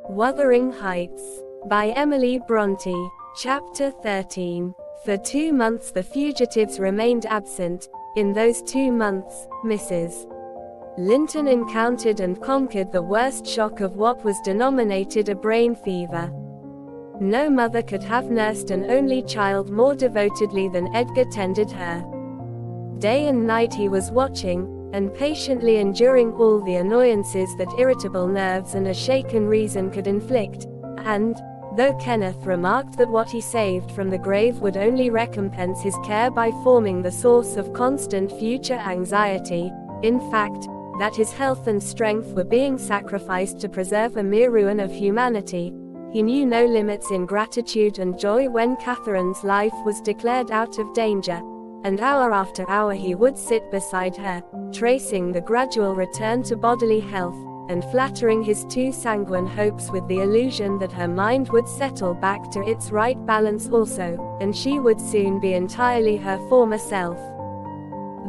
Wuthering Heights, by Emily Brontë, Chapter 13. For 2 months the fugitives remained absent. In those 2 months, Mrs. Linton encountered and conquered the worst shock of what was denominated a brain fever. No mother could have nursed an only child more devotedly than Edgar tended her. Day and night he was watching, and patiently enduring all the annoyances that irritable nerves and a shaken reason could inflict, and, though Kenneth remarked that what he saved from the grave would only recompense his care by forming the source of constant future anxiety, in fact, that his health and strength were being sacrificed to preserve a mere ruin of humanity, he knew no limits in gratitude and joy when Catherine's life was declared out of danger, and hour after hour he would sit beside her, tracing the gradual return to bodily health, and flattering his too sanguine hopes with the illusion that her mind would settle back to its right balance also, and she would soon be entirely her former self.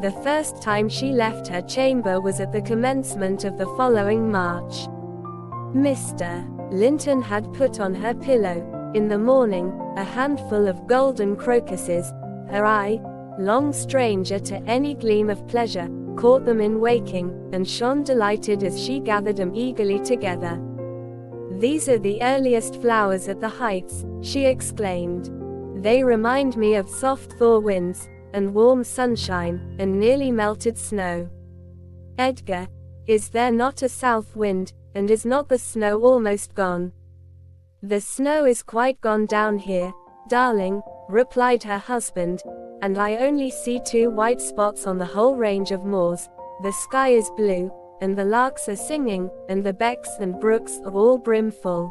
The first time she left her chamber was at the commencement of the following March. Mr. Linton had put on her pillow, in the morning, a handful of golden crocuses. Her eye, long stranger to any gleam of pleasure, caught them in waking, and shone delighted as she gathered them eagerly together. "These are the earliest flowers at the Heights," she exclaimed. "They remind me of soft thaw winds, and warm sunshine, and nearly melted snow. Edgar, is there not a south wind, and is not the snow almost gone?" "The snow is quite gone down here, darling," replied her husband, "and I only see 2 white spots on the whole range of moors. The sky is blue, and the larks are singing, and the becks and brooks are all brimful.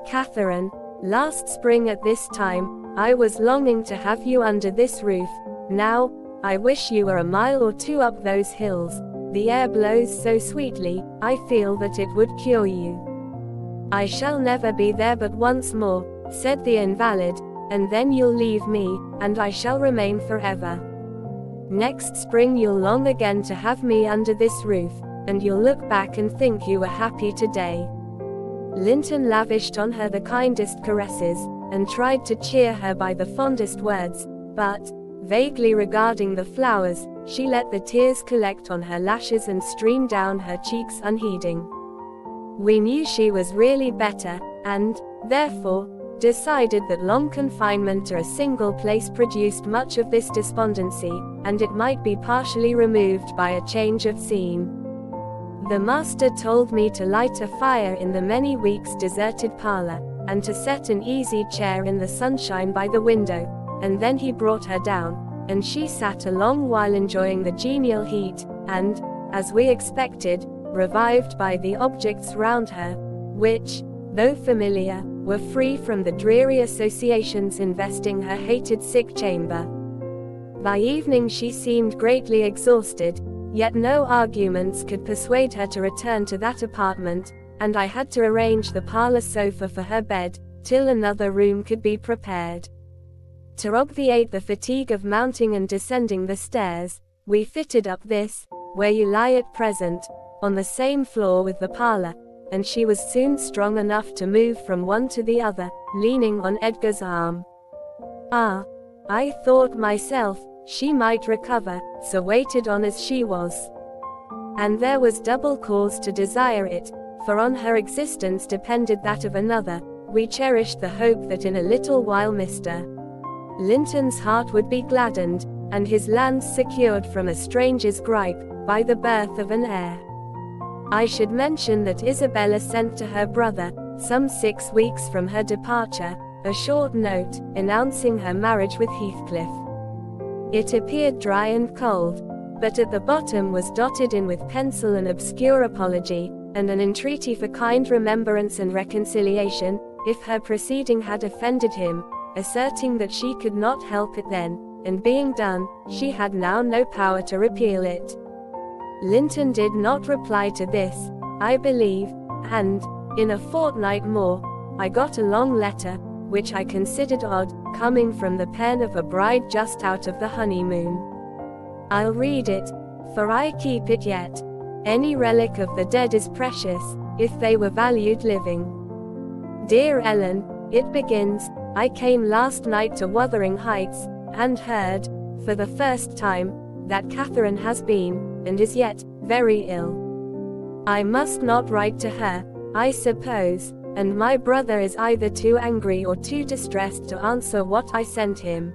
Catherine, last spring at this time, I was longing to have you under this roof. Now, I wish you were a mile or 2 up those hills. The air blows so sweetly, I feel that it would cure you." "I shall never be there but once more," said the invalid, "and then you'll leave me, and I shall remain forever. Next spring you'll long again to have me under this roof, and you'll look back and think you were happy today." Linton lavished on her the kindest caresses, and tried to cheer her by the fondest words, but, vaguely regarding the flowers, she let the tears collect on her lashes and stream down her cheeks unheeding. We knew she was really better, and, therefore, decided that long confinement to a single place produced much of this despondency, and it might be partially removed by a change of scene. The master told me to light a fire in the many weeks deserted parlor, and to set an easy chair in the sunshine by the window, and then he brought her down, and she sat a long while enjoying the genial heat, and, as we expected, revived by the objects round her, which, though familiar, were free from the dreary associations investing her hated sick chamber. By evening she seemed greatly exhausted, yet no arguments could persuade her to return to that apartment, and I had to arrange the parlor sofa for her bed, till another room could be prepared. To obviate the fatigue of mounting and descending the stairs, we fitted up this, where you lie at present, on the same floor with the parlor, and she was soon strong enough to move from one to the other, leaning on Edgar's arm. I thought myself, she might recover, so waited on as she was. And there was double cause to desire it, for on her existence depended that of another. We cherished the hope that in a little while Mr. Linton's heart would be gladdened, and his lands secured from a stranger's gripe, by the birth of an heir. I should mention that Isabella sent to her brother, some 6 weeks from her departure, a short note, announcing her marriage with Heathcliff. It appeared dry and cold, but at the bottom was dotted in with pencil an obscure apology, and an entreaty for kind remembrance and reconciliation, if her proceeding had offended him, asserting that she could not help it then, and being done, she had now no power to repeal it. Linton did not reply to this, I believe, and, in a fortnight more, I got a long letter, which I considered odd, coming from the pen of a bride just out of the honeymoon. I'll read it, for I keep it yet. Any relic of the dead is precious, if they were valued living. Dear Ellen, it begins, I came last night to Wuthering Heights, and heard, for the first time, that Catherine has been, and is yet, very ill. I must not write to her, I suppose, and my brother is either too angry or too distressed to answer what I sent him.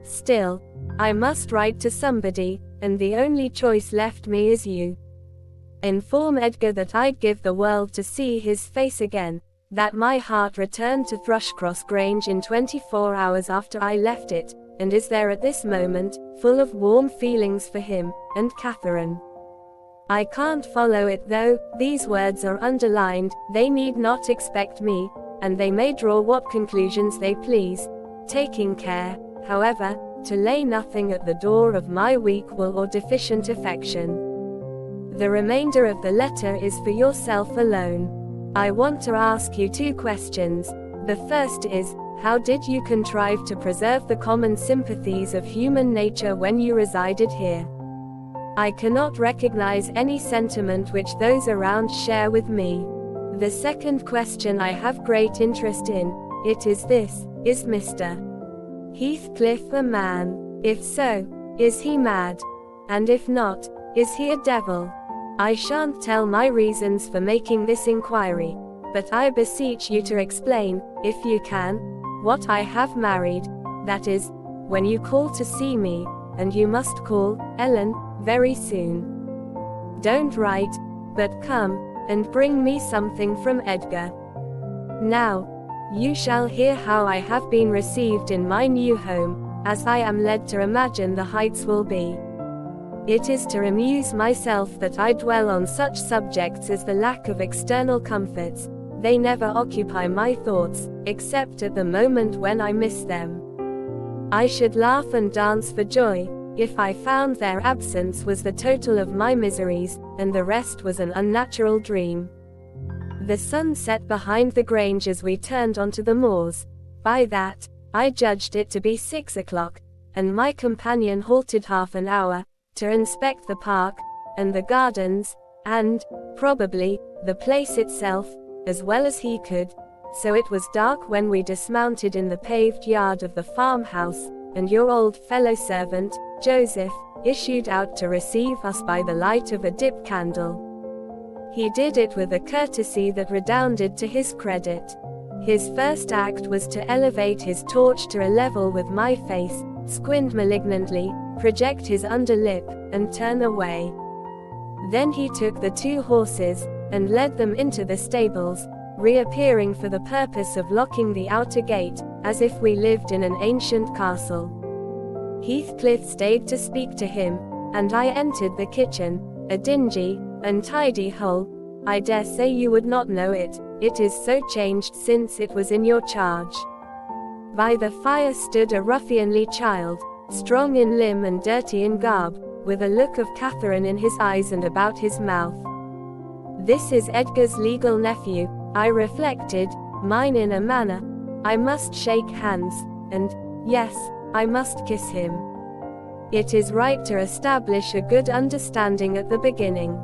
Still, I must write to somebody, and the only choice left me is you. Inform Edgar that I'd give the world to see his face again, that my heart returned to Thrushcross Grange in 24 hours after I left it, and is there at this moment, full of warm feelings for him, and Catherine. I can't follow it though, these words are underlined, they need not expect me, and they may draw what conclusions they please, taking care, however, to lay nothing at the door of my weak will or deficient affection. The remainder of the letter is for yourself alone. I want to ask you 2 questions. The first is, how did you contrive to preserve the common sympathies of human nature when you resided here? I cannot recognize any sentiment which those around share with me. The second question I have great interest in, it is this, is Mr. Heathcliff a man? If so, is he mad? And if not, is he a devil? I shan't tell my reasons for making this inquiry, but I beseech you to explain, if you can, what I have married, that is, when you call to see me, and you must call, Ellen, very soon. Don't write, but come, and bring me something from Edgar. Now, you shall hear how I have been received in my new home, as I am led to imagine the Heights will be. It is to amuse myself that I dwell on such subjects as the lack of external comforts. They never occupy my thoughts, except at the moment when I miss them. I should laugh and dance for joy, if I found their absence was the total of my miseries, and the rest was an unnatural dream. The sun set behind the Grange as we turned onto the moors. By that, I judged it to be 6 o'clock, and my companion halted half an hour, to inspect the park, and the gardens, and, probably, the place itself, as well as he could, so it was dark when we dismounted in the paved yard of the farmhouse, and your old fellow-servant, Joseph, issued out to receive us by the light of a dip candle. He did it with a courtesy that redounded to his credit. His first act was to elevate his torch to a level with my face, squint malignantly, project his underlip, and turn away. Then he took the 2 horses, and led them into the stables, reappearing for the purpose of locking the outer gate, as if we lived in an ancient castle. Heathcliff stayed to speak to him, and I entered the kitchen, a dingy, untidy hole. I dare say you would not know it, it is so changed since it was in your charge. By the fire stood a ruffianly child, strong in limb and dirty in garb, with a look of Catherine in his eyes and about his mouth. This is Edgar's legal nephew, I reflected, mine in a manner. I must shake hands, and, yes, I must kiss him. It is right to establish a good understanding at the beginning.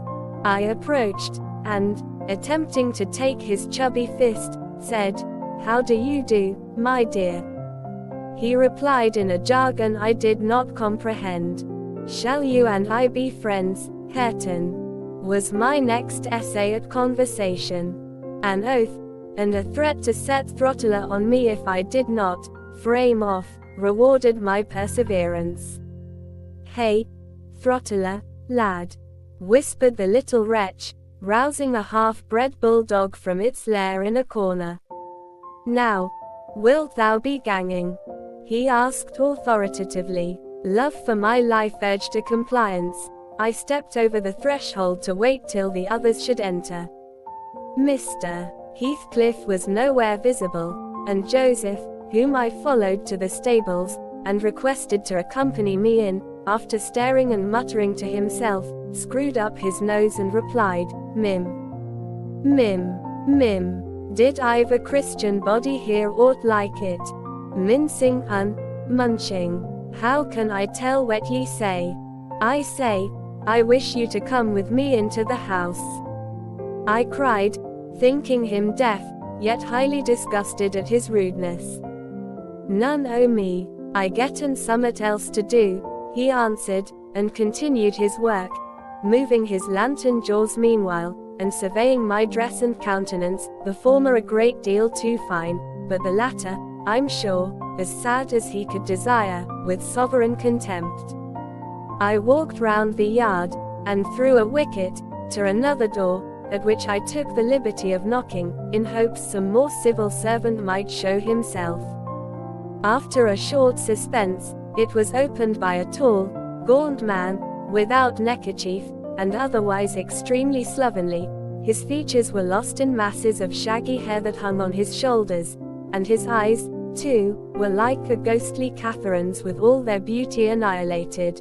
I approached, and, attempting to take his chubby fist, said, "How do you do, my dear?" He replied in a jargon I did not comprehend. "Shall you and I be friends, Hareton?" was my next essay at conversation. An oath, and a threat to set Throttler on me if I did not frame off, rewarded my perseverance. "Hey, Throttler, lad," whispered the little wretch, rousing a half-bred bulldog from its lair in a corner. "Now, wilt thou be ganging?" he asked authoritatively. Love for my life urged a compliance. I stepped over the threshold to wait till the others should enter. Mr. Heathcliff was nowhere visible, and Joseph, whom I followed to the stables, and requested to accompany me in, after staring and muttering to himself, screwed up his nose and replied, "Mim. Mim. Mim. Did I've a Christian body hear aught like it? Mincing munching. How can I tell what ye say? I say, I wish you to come with me into the house." I cried, thinking him deaf, yet highly disgusted at his rudeness. "None o' me, I getten summat else to do," he answered, and continued his work, moving his lantern jaws meanwhile, and surveying my dress and countenance, the former a great deal too fine, but the latter, I'm sure, as sad as he could desire, with sovereign contempt. I walked round the yard, and through a wicket, to another door, at which I took the liberty of knocking, in hopes some more civil servant might show himself. After a short suspense, it was opened by a tall, gaunt man, without neckerchief, and otherwise extremely slovenly. His features were lost in masses of shaggy hair that hung on his shoulders, and his eyes, too, were like a ghostly Catherine's with all their beauty annihilated.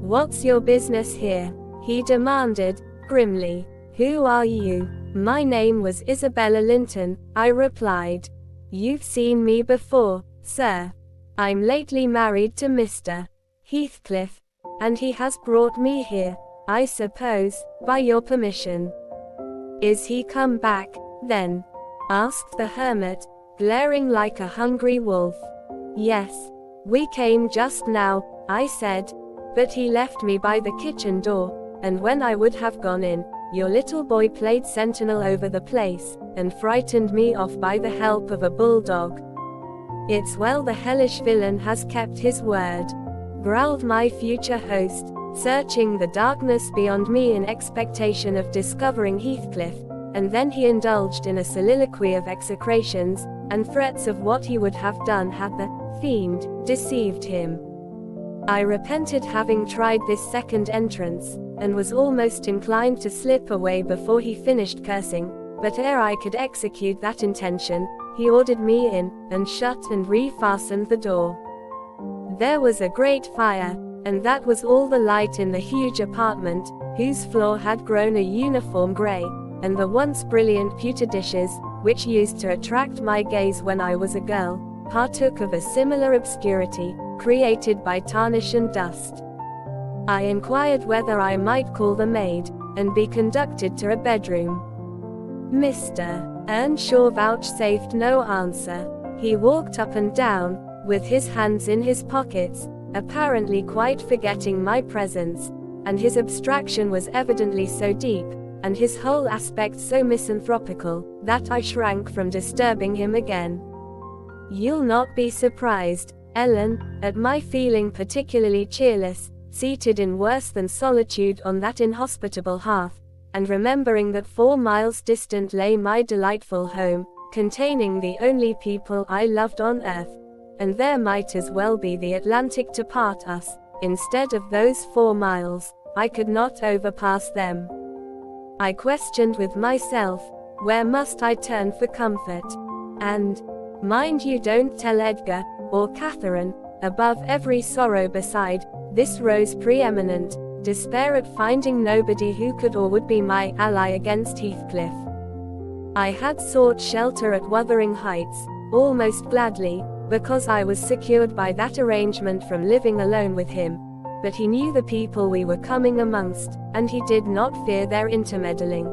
"What's your business here?" he demanded, grimly. "Who are you?" "My name was Isabella Linton," I replied. "You've seen me before, sir. I'm lately married to Mr. Heathcliff, and he has brought me here, I suppose, by your permission." "Is he come back, then?" asked the hermit, glaring like a hungry wolf. "Yes. We came just now," I said, "but he left me by the kitchen door, and when I would have gone in, your little boy played sentinel over the place, and frightened me off by the help of a bulldog." "It's well the hellish villain has kept his word," growled my future host, searching the darkness beyond me in expectation of discovering Heathcliff, and then he indulged in a soliloquy of execrations, and threats of what he would have done had the fiend deceived him. I repented having tried this second entrance, and was almost inclined to slip away before he finished cursing, but ere I could execute that intention, he ordered me in, and shut and refastened the door. There was a great fire, and that was all the light in the huge apartment, whose floor had grown a uniform grey, and the once brilliant pewter dishes, which used to attract my gaze when I was a girl, partook of a similar obscurity, created by tarnish and dust. I inquired whether I might call the maid, and be conducted to a bedroom. Mr. Earnshaw vouchsafed no answer. He walked up and down, with his hands in his pockets, apparently quite forgetting my presence, and his abstraction was evidently so deep, and his whole aspect so misanthropical, that I shrank from disturbing him again. You'll not be surprised, Ellen, at my feeling particularly cheerless, seated in worse than solitude on that inhospitable hearth, and remembering that 4 miles distant lay my delightful home, containing the only people I loved on earth, and there might as well be the Atlantic to part us. Instead of those 4 miles, I could not overpass them. I questioned with myself, where must I turn for comfort? And, mind you don't tell Edgar, or Catherine, above every sorrow beside, this rose preeminent, despair at finding nobody who could or would be my ally against Heathcliff. I had sought shelter at Wuthering Heights, almost gladly, because I was secured by that arrangement from living alone with him, but he knew the people we were coming amongst, and he did not fear their intermeddling.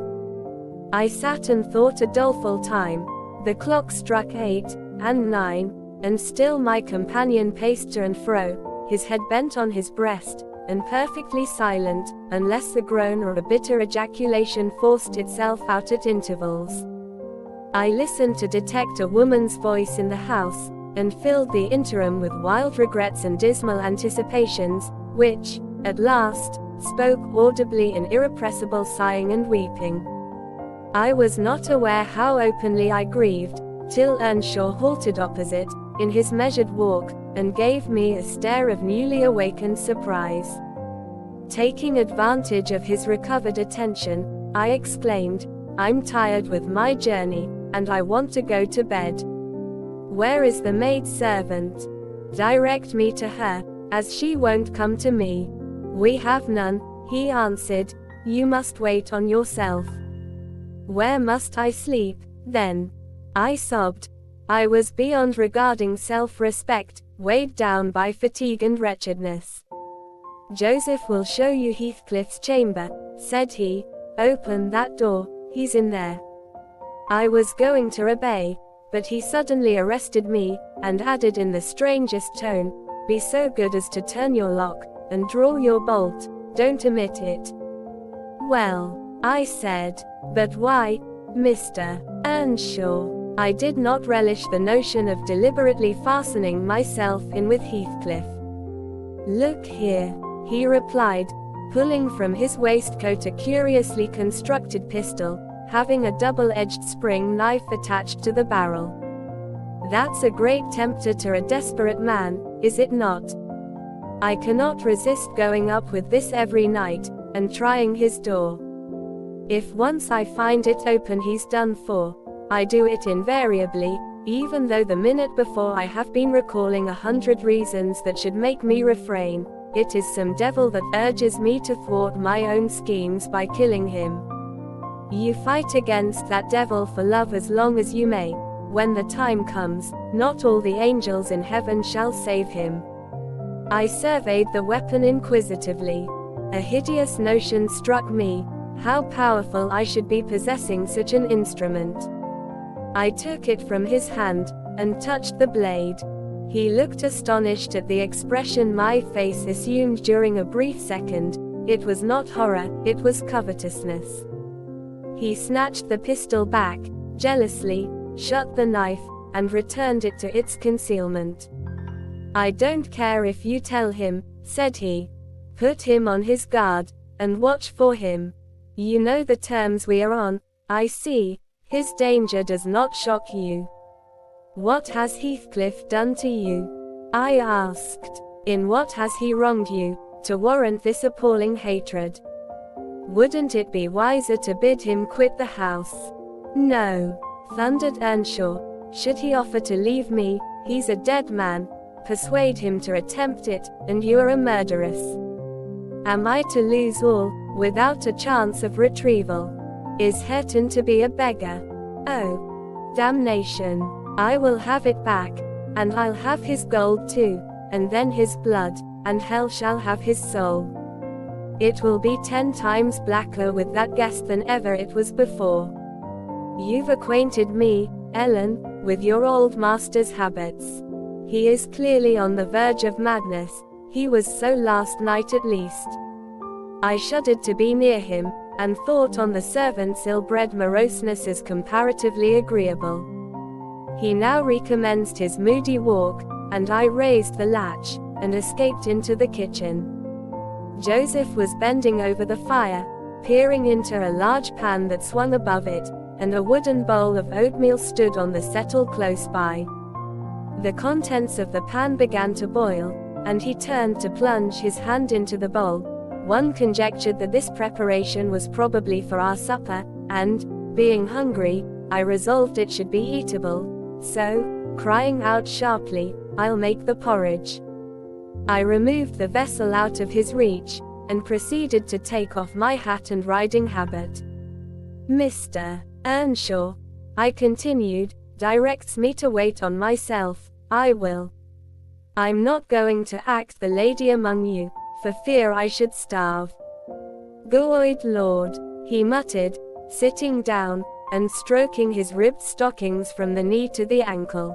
I sat and thought a doleful time. The clock struck 8, and 9, and still my companion paced to and fro, his head bent on his breast, and perfectly silent, unless a groan or a bitter ejaculation forced itself out at intervals. I listened to detect a woman's voice in the house, and filled the interim with wild regrets and dismal anticipations, which, at last, spoke audibly in irrepressible sighing and weeping. I was not aware how openly I grieved, till Earnshaw halted opposite, in his measured walk, and gave me a stare of newly awakened surprise. Taking advantage of his recovered attention, I exclaimed, "I'm tired with my journey, and I want to go to bed. Where is the maid servant? Direct me to her, as she won't come to me." "We have none," he answered. "You must wait on yourself." "Where must I sleep, then?" I sobbed. I was beyond regarding self-respect, weighed down by fatigue and wretchedness. "Joseph will show you Heathcliff's chamber," said he. "Open that door, he's in there." I was going to obey, but he suddenly arrested me, and added in the strangest tone, "Be so good as to turn your lock, and draw your bolt, don't omit it." "Well," I said, "but why, Mr. Earnshaw?" I did not relish the notion of deliberately fastening myself in with Heathcliff. "Look here," he replied, pulling from his waistcoat a curiously constructed pistol, having a double-edged spring knife attached to the barrel. "That's a great tempter to a desperate man, is it not? I cannot resist going up with this every night, and trying his door. If once I find it open he's done for. I do it invariably, even though the minute before I have been recalling 100 reasons that should make me refrain. It is some devil that urges me to thwart my own schemes by killing him. You fight against that devil for love as long as you may. When the time comes, not all the angels in heaven shall save him." I surveyed the weapon inquisitively. A hideous notion struck me, how powerful I should be possessing such an instrument. I took it from his hand, and touched the blade. He looked astonished at the expression my face assumed during a brief second. It was not horror, it was covetousness. He snatched the pistol back, jealously, shut the knife, and returned it to its concealment. "I don't care if you tell him," said he. "Put him on his guard, and watch for him. You know the terms we are on, I see. His danger does not shock you." "What has Heathcliff done to you?" I asked. "In what has he wronged you, to warrant this appalling hatred? Wouldn't it be wiser to bid him quit the house?" "No," thundered Earnshaw. "Should he offer to leave me, he's a dead man. Persuade him to attempt it, and you are a murderess. Am I to lose all, without a chance of retrieval? Is Hareton to be a beggar? Oh, damnation. I will have it back, and I'll have his gold too, and then his blood, and hell shall have his soul. It will be 10 times blacker with that guest than ever it was before. You've acquainted me, Ellen, with your old master's habits. He is clearly on the verge of madness. He was so last night at least." I shuddered to be near him, and thought on the servant's ill-bred moroseness as comparatively agreeable. He now recommenced his moody walk, and I raised the latch, and escaped into the kitchen. Joseph was bending over the fire, peering into a large pan that swung above it, and a wooden bowl of oatmeal stood on the settle close by. The contents of the pan began to boil, and he turned to plunge his hand into the bowl. One conjectured that this preparation was probably for our supper, and, being hungry, I resolved it should be eatable, so, crying out sharply, "I'll make the porridge," I removed the vessel out of his reach, and proceeded to take off my hat and riding habit. "Mr. Earnshaw," I continued, "directs me to wait on myself. I will. I'm not going to act the lady among you, for fear I should starve." "Good Lord," he muttered, sitting down, and stroking his ribbed stockings from the knee to the ankle.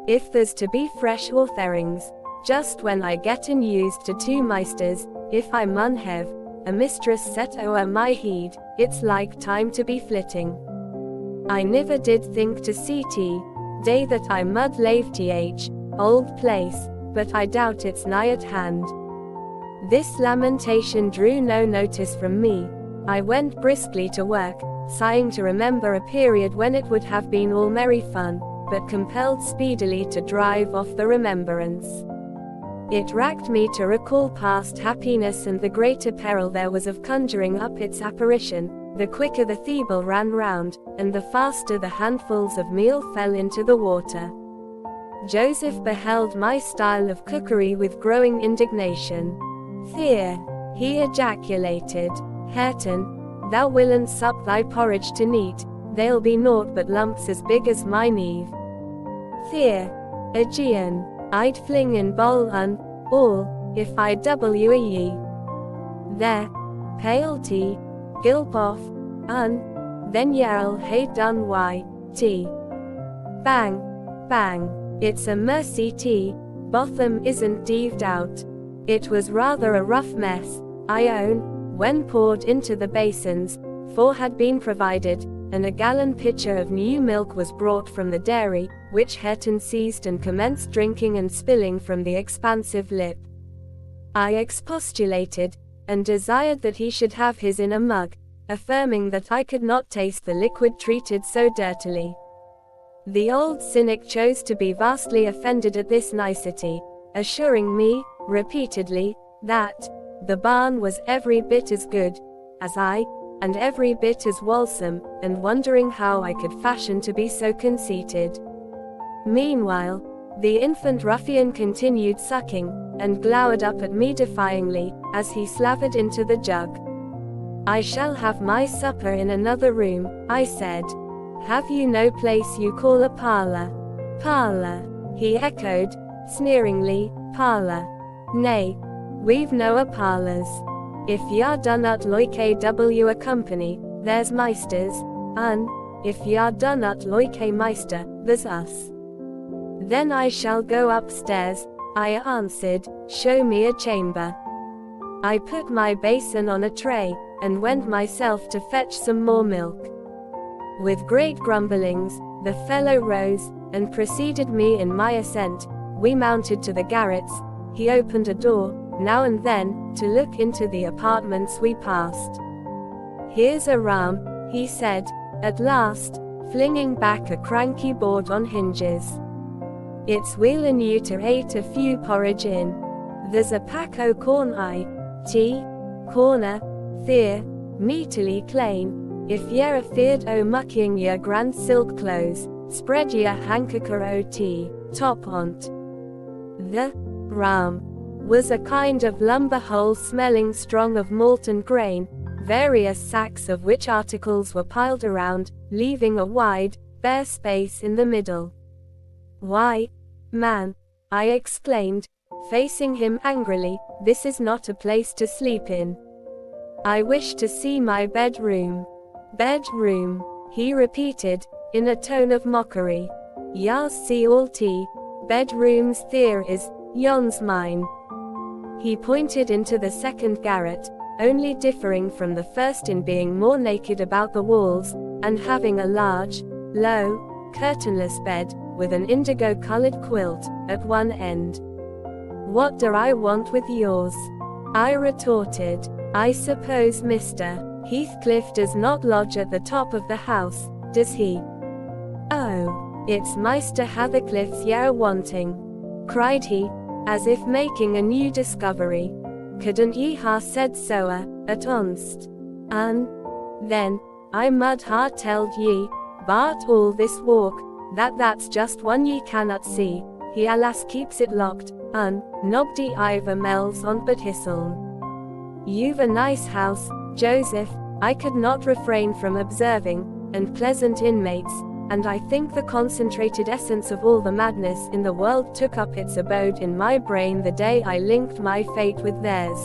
"If there's to be fresh Wutherings, just when I getten used to 2 meisters, if I mun have a mistress set o'er my heed, it's like time to be flitting. I niver did think to see day that I mud lave th old place, but I doubt it's nigh at hand." This lamentation drew no notice from me. I went briskly to work, sighing to remember a period when it would have been all merry fun, but compelled speedily to drive off the remembrance. It racked me to recall past happiness, and the greater peril there was of conjuring up its apparition. The quicker the theble ran round, and the faster the handfuls of meal fell into the water. Joseph beheld my style of cookery with growing indignation. "Fear," he ejaculated. "Hareton, thou willn't sup thy porridge to neat, they'll be naught but lumps as big as my knee. Fear, Aegean, I'd fling in bowl all, if I w a ye. There, pale tea, gilp off, then yerl hey done why, tea. Bang, bang, it's a mercy tea, Botham isn't deeved out. It was rather a rough mess, I own, when poured into the basins, 4 had been provided, and a gallon pitcher of new milk was brought from the dairy, which Hareton seized and commenced drinking and spilling from the expansive lip. I expostulated, and desired that he should have his in a mug, affirming that I could not taste the liquid treated so dirtily. The old cynic chose to be vastly offended at this nicety, assuring me, repeatedly, that the barn was every bit as good as I, and every bit as wholesome, and wondering how I could fashion to be so conceited. Meanwhile, the infant ruffian continued sucking, and glowered up at me defyingly, as he slavered into the jug. I shall have my supper in another room, I said. Have you no place you call a parlour? Parlour, he echoed, sneeringly, parlour. Nay, we've no a parlours. If y'are done at loike w a company, there's meisters, and, if y'are done at loike meister, there's us. Then I shall go upstairs, I answered, show me a chamber. I put my basin on a tray, and went myself to fetch some more milk. With great grumblings, the fellow rose, and preceded me in my ascent. We mounted to the garrets. He opened a door, now and then, to look into the apartments we passed. Here's a ram, he said, at last, flinging back a cranky board on hinges. It's weel and you to ate a few porridge in. There's a pack o' corn tea, corner, fear, meatily claim. If ye're afeard o' mucking your grand silk clothes, spread your handkercher o' tea, top on't. The ram was a kind of lumber hole smelling strong of malt and grain, various sacks of which articles were piled around, leaving a wide, bare space in the middle. Why, man, I exclaimed, facing him angrily, this is not a place to sleep in. I wish to see my bedroom. Bedroom, he repeated, in a tone of mockery. Yas see all tea, bedroom's there is, yon's mine. He pointed into the second garret, only differing from the first in being more naked about the walls, and having a large, low, curtainless bed, with an indigo-colored quilt, at one end. What do I want with yours? I retorted. I suppose Mr. Heathcliff does not lodge at the top of the house, does he? Oh, it's Meister Heathcliff's y'are wanting, cried he, as if making a new discovery. Couldn't ye ha said so at onst? An, then, I mud ha telled ye, but all this walk, that's just one ye cannot see, he alas keeps it locked, nobody iver mells on but hisseln. You've a nice house, Joseph, I could not refrain from observing, and pleasant inmates, and I think the concentrated essence of all the madness in the world took up its abode in my brain the day I linked my fate with theirs.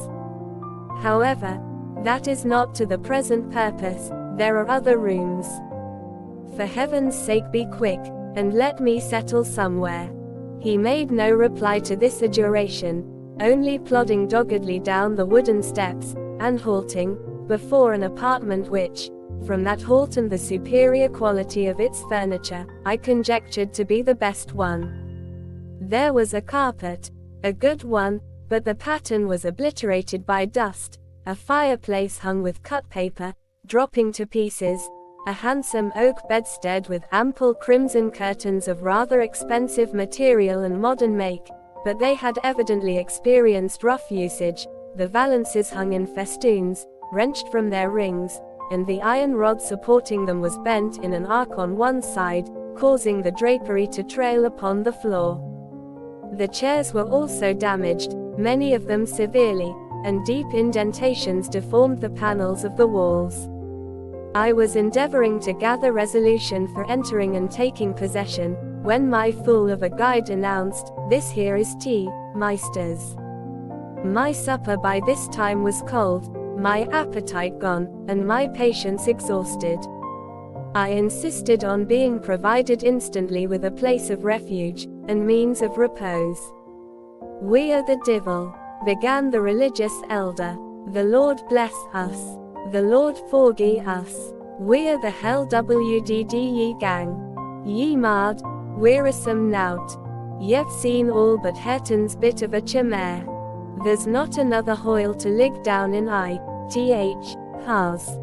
However, that is not to the present purpose, there are other rooms. For heaven's sake be quick, and let me settle somewhere. He made no reply to this adjuration, only plodding doggedly down the wooden steps, and halting before an apartment which, from that halt and the superior quality of its furniture, I conjectured to be the best one. There was a carpet, a good one, but the pattern was obliterated by dust, a fireplace hung with cut paper, dropping to pieces, a handsome oak bedstead with ample crimson curtains of rather expensive material and modern make, but they had evidently experienced rough usage. The valances hung in festoons, wrenched from their rings, and the iron rod supporting them was bent in an arc on one side, causing the drapery to trail upon the floor. The chairs were also damaged, many of them severely, and deep indentations deformed the panels of the walls. I was endeavoring to gather resolution for entering and taking possession, when my fool of a guide announced, "This here is tea, meisters." My supper by this time was cold, my appetite gone, and my patience exhausted. I insisted on being provided instantly with a place of refuge, and means of repose. "We are the devil," began the religious elder. "The Lord bless us. The Lord forgive us. We are the LWDD ye gang. Ye mad, wearisome nout. Ye've seen all but Hetton's bit of a chimere. There's not another hoyle to lig down in has."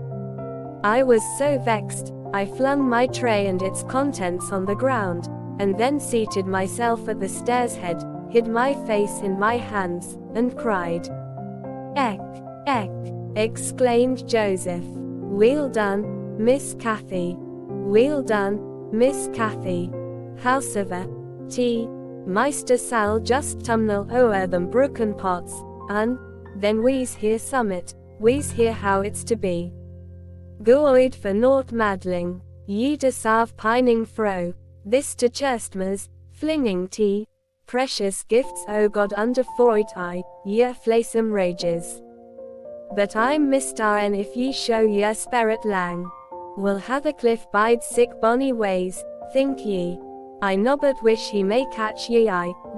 I was so vexed, I flung my tray and its contents on the ground, and then seated myself at the stairs head, hid my face in my hands, and cried. "Eck, eck," exclaimed Joseph. "Weel done, Miss Cathy. Weel done, Miss Cathy. Howsoever, Meister Sal just tumnel o'er them broken pots, then we's hear summit, we's hear how it's to be. Gooid for naught maddling, ye deserve pining fro, this to chestmas, flinging tea, precious gifts o God under forit I, ye flesome rages. But I'm Mr. N if ye show ye spirit lang. Will Heathcliff bide sick bonny ways, think ye? I nobbut wish he may catch ye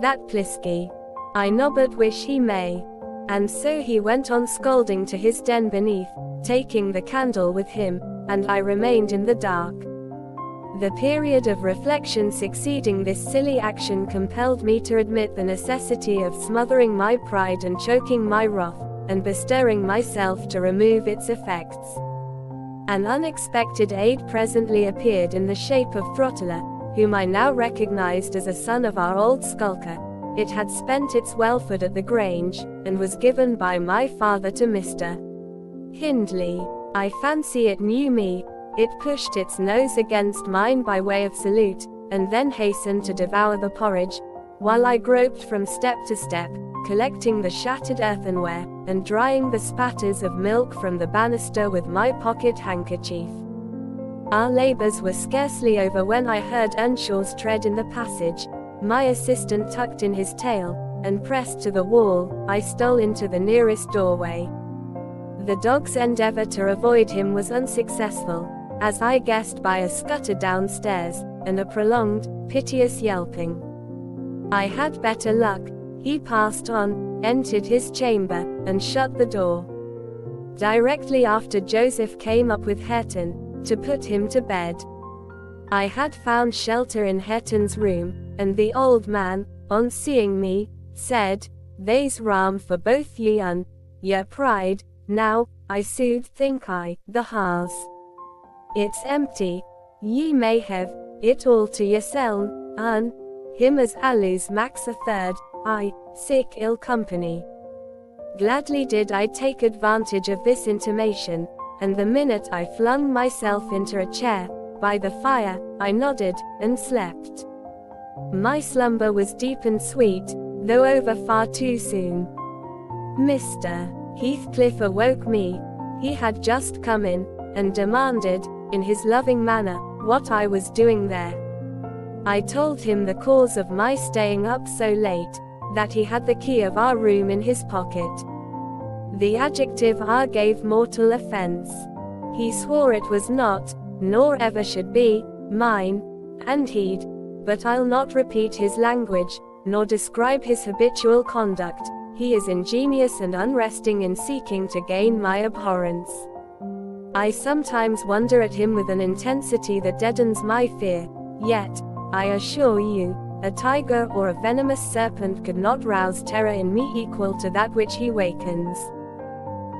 that plisky. I nobbut wish he may." And so he went on scolding to his den beneath, taking the candle with him, and I remained in the dark. The period of reflection succeeding this silly action compelled me to admit the necessity of smothering my pride and choking my wrath, and bestirring myself to remove its effects. An unexpected aid presently appeared in the shape of Throttler, whom I now recognized as a son of our old skulker. It had spent its wellford at the Grange, and was given by my father to Mr. Hindley. I fancy it knew me. It pushed its nose against mine by way of salute, and then hastened to devour the porridge, while I groped from step to step, collecting the shattered earthenware, and drying the spatters of milk from the banister with my pocket handkerchief. Our labors were scarcely over when I heard Earnshaw's tread in the passage. My assistant tucked in his tail, and pressed to the wall, I stole into the nearest doorway. The dog's endeavor to avoid him was unsuccessful, as I guessed by a scutter downstairs, and a prolonged, piteous yelping. I had better luck. He passed on, entered his chamber, and shut the door. Directly after Joseph came up with Hetton, to put him to bed. I had found shelter in Hetton's room, and the old man, on seeing me, said, "They's ram for both ye and your pride. Now, I soothe think I, the house. It's empty. Ye may have it all to yourseln, and him as alus max a third, I, sick ill company." Gladly did I take advantage of this intimation, and the minute I flung myself into a chair, by the fire, I nodded, and slept. My slumber was deep and sweet, though over far too soon. Mr. Heathcliff awoke me. He had just come in, and demanded, in his loving manner, what I was doing there. I told him the cause of my staying up so late, that he had the key of our room in his pocket. The adjective "our" gave mortal offense. He swore it was not, nor ever should be, mine, and but I'll not repeat his language, nor describe his habitual conduct. He is ingenious and unresting in seeking to gain my abhorrence. I sometimes wonder at him with an intensity that deadens my fear, yet, I assure you, a tiger or a venomous serpent could not rouse terror in me equal to that which he wakens.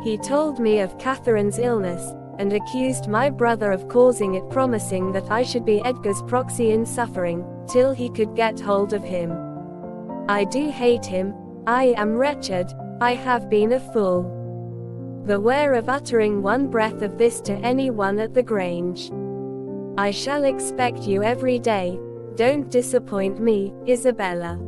He told me of Catherine's illness, and accused my brother of causing it, promising that I should be Edgar's proxy in suffering, till he could get hold of him. I do hate him. I am wretched. I have been a fool. Beware of uttering one breath of this to anyone at the Grange. I shall expect you every day. Don't disappoint me, Isabella.